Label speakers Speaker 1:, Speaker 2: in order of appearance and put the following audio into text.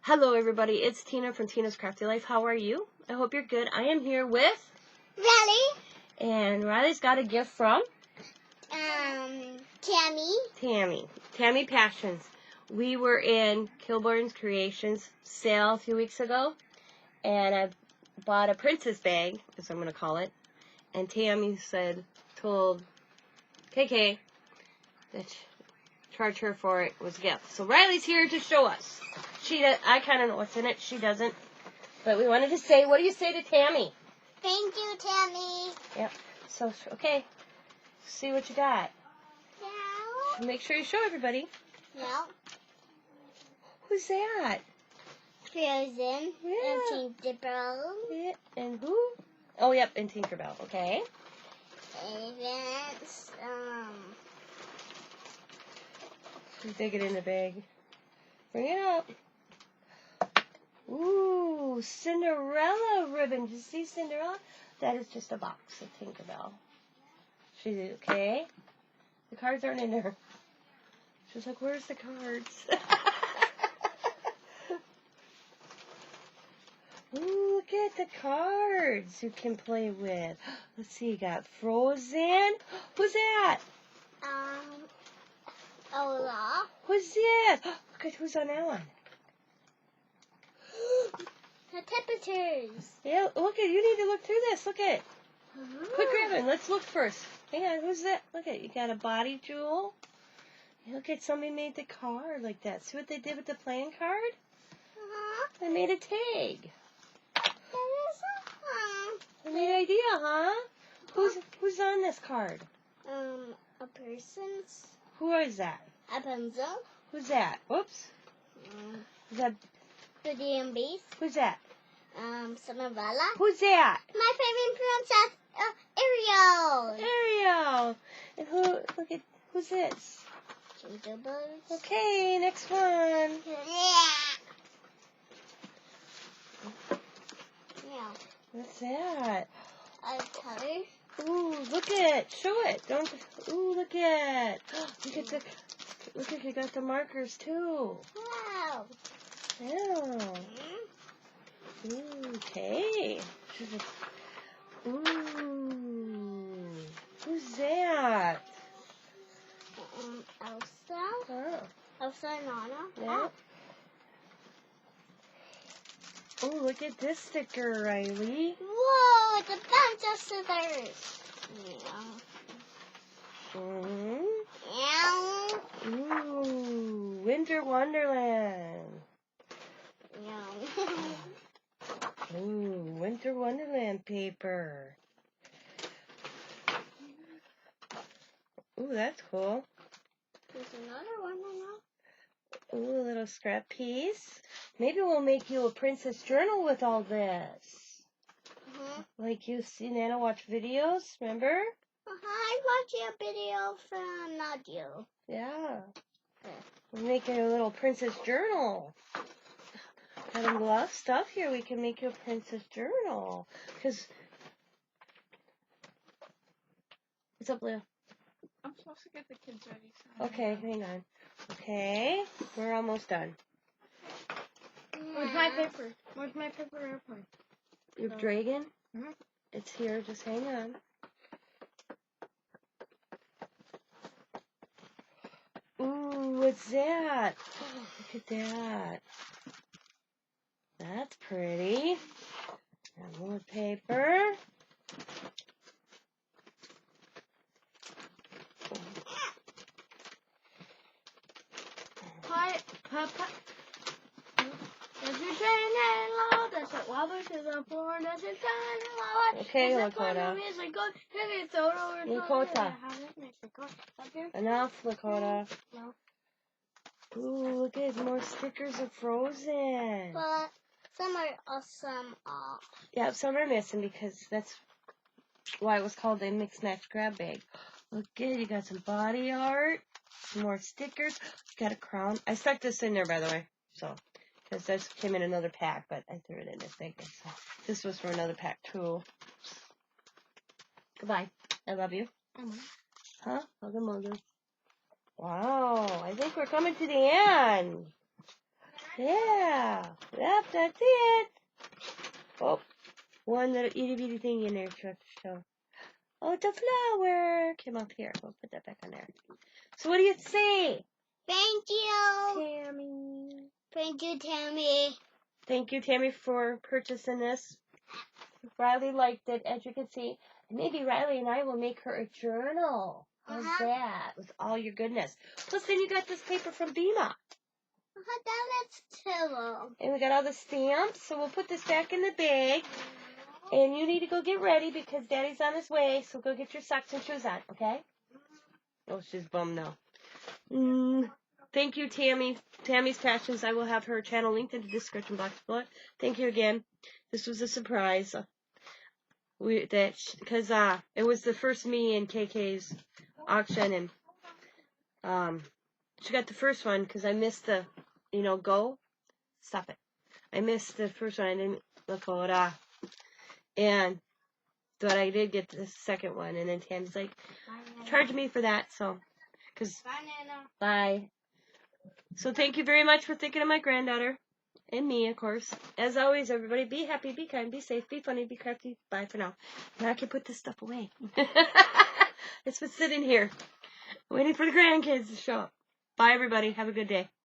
Speaker 1: Hello everybody, it's Tina from Tina's Crafty Life. How are you? I hope you're good. I am here with
Speaker 2: Rylea.
Speaker 1: And Riley's got a gift from
Speaker 2: Tammy.
Speaker 1: Tammy Passions. We were in Kilborn's Creations sale a few weeks ago, and I bought a princess bag, as I'm going to call it, and Tammy told KK that charge her for it was a gift. So Riley's here to show us. I kind of know what's in it. She doesn't. But we wanted to say, what do you say to Tammy?
Speaker 2: Thank you, Tammy.
Speaker 1: Yep. So, okay. See what you got.
Speaker 2: Yeah.
Speaker 1: Make sure you show everybody.
Speaker 2: Yeah.
Speaker 1: Who's that?
Speaker 2: Frozen.
Speaker 1: Yeah.
Speaker 2: And Tinkerbell.
Speaker 1: Yeah. And who? Oh, yep. And Tinkerbell. Okay.
Speaker 2: Events.
Speaker 1: She's digging in the bag. Bring it up. Ooh, Cinderella ribbon. Did you see Cinderella? That is just a box of Tinkerbell. She's okay. The cards aren't in there. She's like, where's the cards? Ooh, look at the cards you can play with. Let's see, you got Frozen. Who's that?
Speaker 2: Ola.
Speaker 1: Who's this? Look at who's on that one.
Speaker 2: The temperatures.
Speaker 1: Yeah, look at, you need to look through this. Look at. Quit grabbing. Let's look first. Hang on, who's that? Look at, you got a body jewel. Look at, somebody made the card like that. See what they did with the playing card? They made a tag. They made an idea, huh? Who's on this card?
Speaker 2: A person's.
Speaker 1: Who is that?
Speaker 2: A pencil.
Speaker 1: Who's that? Whoops. Is that?
Speaker 2: Beauty and Beast.
Speaker 1: Who's that?
Speaker 2: Cinderella.
Speaker 1: Who's that?
Speaker 2: My favorite princess, Ariel.
Speaker 1: Ariel. And look at, who's this?
Speaker 2: Tinkerbirds.
Speaker 1: Okay, next one.
Speaker 2: Yeah.
Speaker 1: What's that?
Speaker 2: A color.
Speaker 1: Ooh, look at, show it. Don't, ooh, look at. Look at, you got the markers too.
Speaker 2: Wow.
Speaker 1: Yeah. Ooh, okay. Ooh, who's that?
Speaker 2: Elsa.
Speaker 1: Oh.
Speaker 2: Elsa and Anna.
Speaker 1: Yeah. Oh, look at this sticker, Riley.
Speaker 2: Whoa, it's a bunch of scissors. Yeah.
Speaker 1: Mm-hmm. Ooh, Winter Wonderland.
Speaker 2: Yeah.
Speaker 1: Ooh, Winter Wonderland paper. Ooh, that's cool.
Speaker 2: There's another one now.
Speaker 1: Ooh, a little scrap piece. Maybe we'll make you a princess journal with all this. Like you see Nana watch videos, remember?
Speaker 2: I watched a video from Nadia.
Speaker 1: Yeah. We're making a little princess journal. Got a lot of stuff here. We can make you a princess journal. Because... What's up, Leah?
Speaker 3: I'm supposed to get the kids ready. So
Speaker 1: Okay, hang on. Okay, we're almost done.
Speaker 3: Where's my paper? Where's my paper airplane?
Speaker 1: Your dragon?
Speaker 3: Mhm.
Speaker 1: It's here. Just hang on. Ooh, what's that? Oh, look at that. That's pretty. And more paper.
Speaker 3: Papa. Does it train and low? Does it wobble to the floor? Does it turn and lower?
Speaker 1: Okay,
Speaker 3: Does it
Speaker 1: Lakota.
Speaker 3: play music good? Does it throw over?
Speaker 1: Lakota. Enough, Lakota.
Speaker 3: No.
Speaker 1: Ooh, look at more stickers of Frozen.
Speaker 2: But some are awesome off.
Speaker 1: Yeah, some are missing because that's why it was called a mix match grab bag. Look at, you got some body art, some more stickers. You got a crown. I stuck this in there, by the way, so because this came in another pack, but I threw it in this thing. So this was for another pack too. Goodbye. I love you. Huh? Hug a mother. Wow, I think we're coming to the end. Yeah. Yep, that's it. Oh, one little itty bitty thing in there to show. Oh, it's a flower. Came up here. We'll put that back on there. So what do you say?
Speaker 2: Thank you.
Speaker 1: Tammy.
Speaker 2: Thank you, Tammy.
Speaker 1: Thank you, Tammy, for purchasing this. Riley liked it, as you can see. And maybe Riley and I will make her a journal. How's that? With all your goodness. Plus, then you got this paper from Bima.
Speaker 2: That's too.
Speaker 1: And we got all the stamps. So we'll put this back in the bag. And you need to go get ready because Daddy's on his way. So go get your socks and shoes on, okay? Oh, she's bummed now. Thank you, Tammy. Tammy's Passions. I will have her channel linked in the description box below. Thank you again. This was a surprise. Because it was the first me and KK's auction, and she got the first one because I missed the, go. Stop it. I missed the first one. I didn't look at and but I did get the second one, and then Tammy's like, charge me for that, so, because, bye. So thank you very much for thinking of my granddaughter, and me, of course. As always, everybody, be happy, be kind, be safe, be funny, be crafty. Bye for now. Now I can put this stuff away. It's been sitting here, waiting for the grandkids to show up. Bye, everybody. Have a good day.